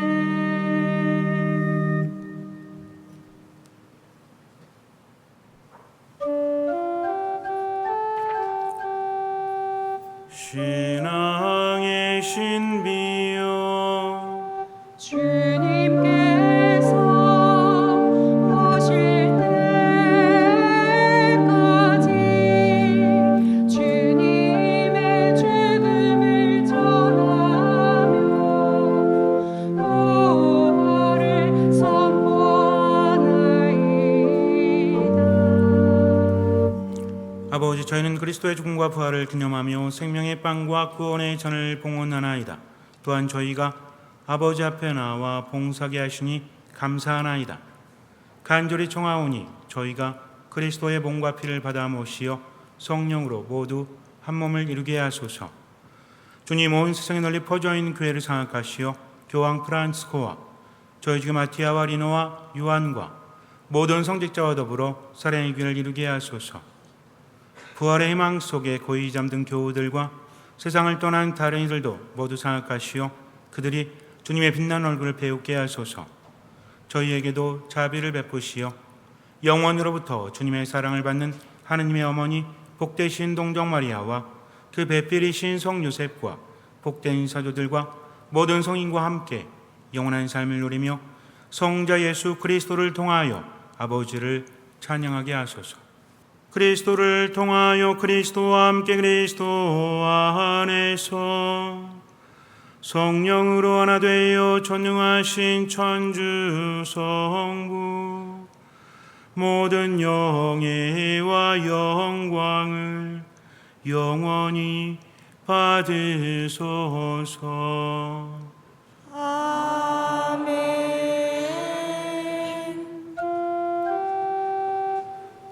Speaker 6: 신앙의 신비여
Speaker 3: 주님께서 오실 때까지 주님의 죽음을 전하며 부활을 선포하나이다.
Speaker 6: 아버지, 저희는 그리스도의 죽음과 부활을 기념하며 생명의 빵과 구원의 전을 봉헌하나이다. 또한 저희가 아버지 앞에 나와 봉사게 하시니 감사하나이다. 간절히 청하오니 저희가 그리스도의 몸과 피를 받아 모시어 성령으로 모두 한 몸을 이루게 하소서. 주님, 온 세상에 널리 퍼져 있는 교회를 장악하시어 교황 프란치스코와 저희 주 마티아와 리노와 요한과 모든 성직자와 더불어 사랑의 교회를 이루게 하소서. 부활의 희망 속에 고이 잠든 교우들과 세상을 떠난 다른 이들도 모두 장악하시어 그들이 주님의 빛나는 얼굴을 배우게 하소서. 저희에게도 자비를 베푸시어 영원으로부터 주님의 사랑을 받는 하느님의 어머니 복되신 동정 마리아와 그 배필이신 성 요셉과 복된 사도들과 모든 성인과 함께 영원한 삶을 누리며 성자 예수 그리스도를 통하여 아버지를 찬양하게 하소서. 그리스도를 통하여 그리스도와 함께 그리스도 안에서 성령으로 하나 되어 전능하신 천주 성부 모든 영예와 영광을 영원히 받으소서.
Speaker 1: 아멘.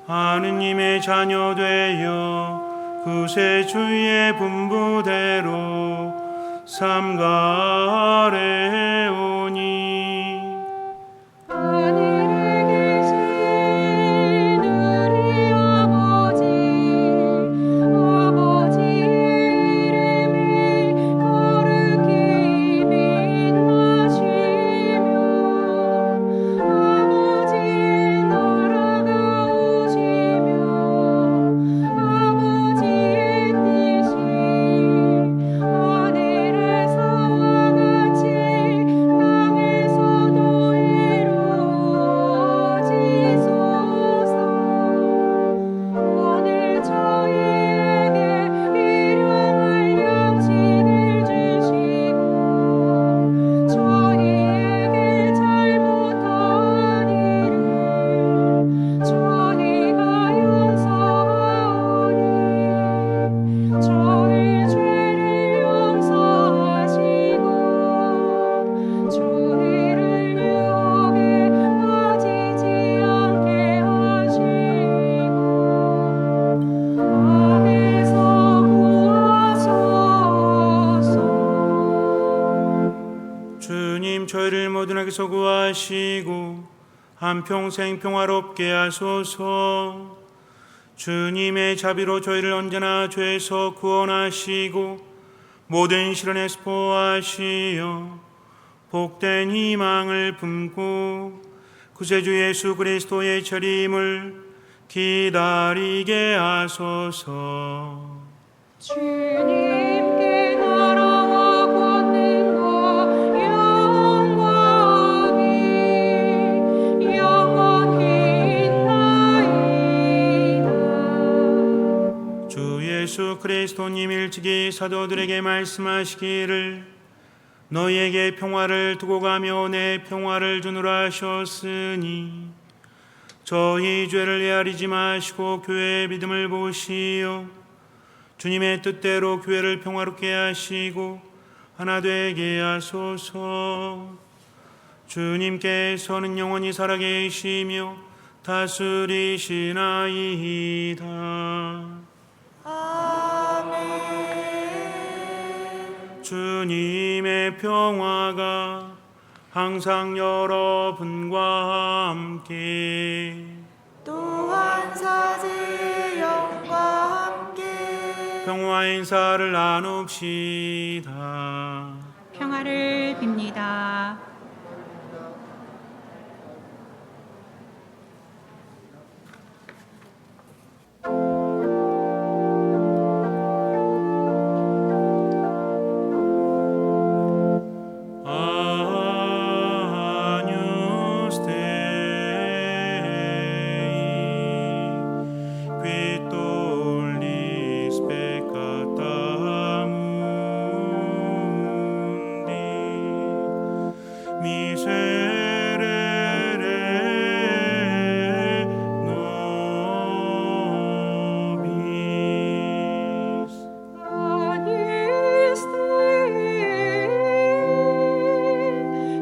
Speaker 6: 하느님의 자녀 되어 구세주의 분부대로 삼가래오니
Speaker 3: 하늘에 계신 우리 아버지의 이름이 거룩히 빛나시며 아버지의
Speaker 6: 악에서 구하시고 한평생 평화롭게 하소서. 주님의 자비로 저희를 언제나 죄에서 구원하시고 모든 시련에서 보호하시어 복된 희망을 품고 구세주 예수 그리스도의 재림을 기다리게 하소서.
Speaker 3: 주님께 나라와 권능과 영광이 영원히 있나이다.
Speaker 6: 주 예수 그리스도님 일찍이 사도들에게 말씀하시기를 너희에게 평화를 두고 가며 내 평화를 주노라 하셨으니 저희 죄를 헤아리지 마시고 교회의 믿음을 보시어 주님의 뜻대로 교회를 평화롭게 하시고 하나 되게 하소서. 주님께서는 영원히 살아계시며 다스리시나이다. 주님의 평화가 항상 여러분과 함께
Speaker 1: 또한 사제의 영과 함께
Speaker 6: 평화 인사를 나눕시다.
Speaker 3: 평화를 빕니다.
Speaker 6: Agnus Dei, qui tollis peccata mundi, miserere nobis.
Speaker 3: Agnus Dei,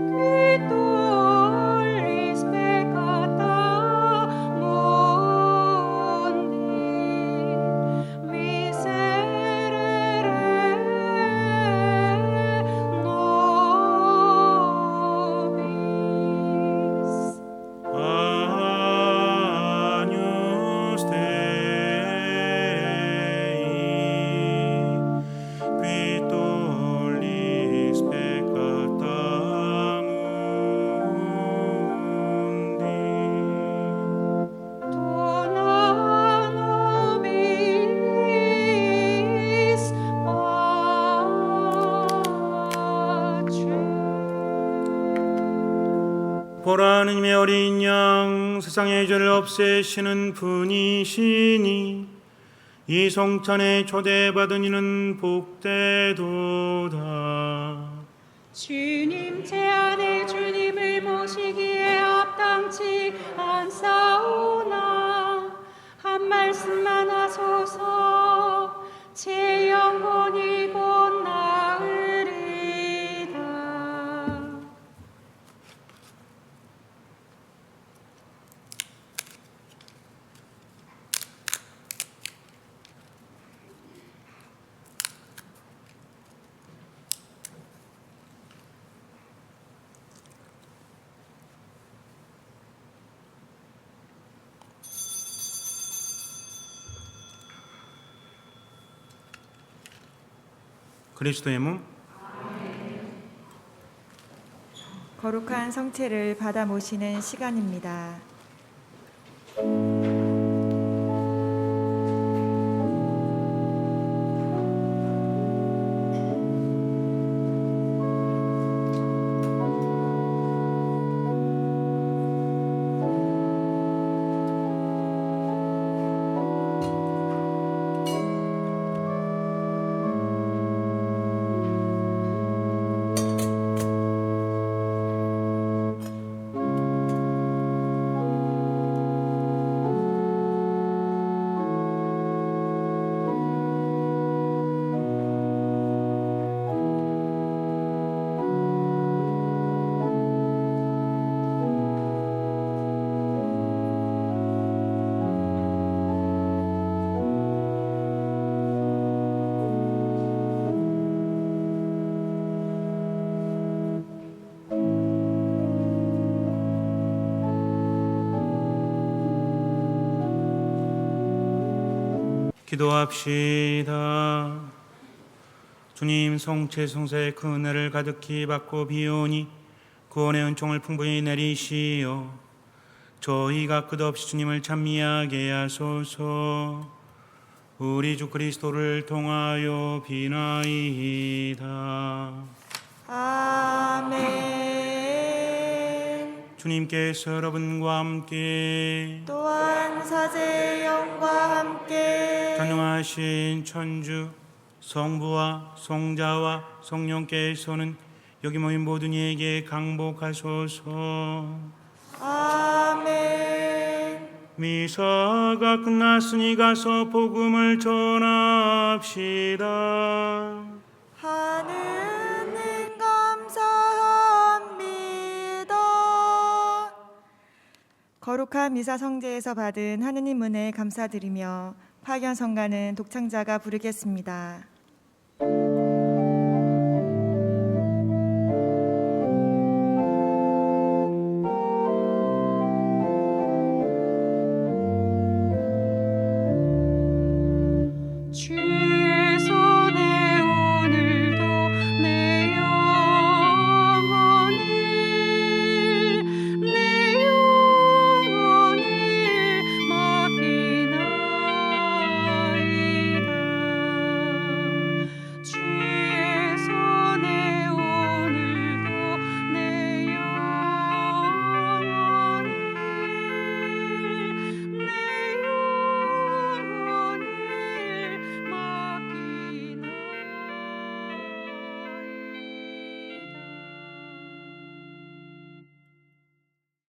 Speaker 3: qui tollis peccata mundi, miserere nobis.
Speaker 6: Agnus Dei, qui tollis peccata mundi.
Speaker 3: Dona nobis pacem.
Speaker 6: 보라 하느님의 어린 양 세상의 죄를 없애시는 분이시니 이 성찬에 초대받은 이는 복되도다.
Speaker 3: 주님 제 안에 주님을 모시기에 합당치 않사오나 한 말씀만 하소서. 제 영혼이 곧 나으리다.
Speaker 6: 그리스도의 몸
Speaker 1: 거룩한 성체를 받아 모시는 시간입니다.
Speaker 6: 기도합시다. 주님, 성체 성사의 그 은혜를 가득히 받고 비오니 구원의 은총을 풍부히 내리시어 저희가 끝없이 주님을 찬미하게 하소서. 우리 주 그리스도를 통하여 비나이다.
Speaker 1: 아멘.
Speaker 6: 주님께서 여러분과 함께
Speaker 1: 또한 사제의 영과 함께
Speaker 6: 전능하신 천주 성부와 성자와 성령께서는 여기 모인 모든 이에게 강복하소서.
Speaker 1: 아멘.
Speaker 6: 미사가 끝났으니 가서 복음을 전합시다.
Speaker 1: 하느님 감사합니다. 거룩한 미사 성제에서 받은 하느님 은혜에 감사드리며 파견 성가는 독창자가 부르겠습니다.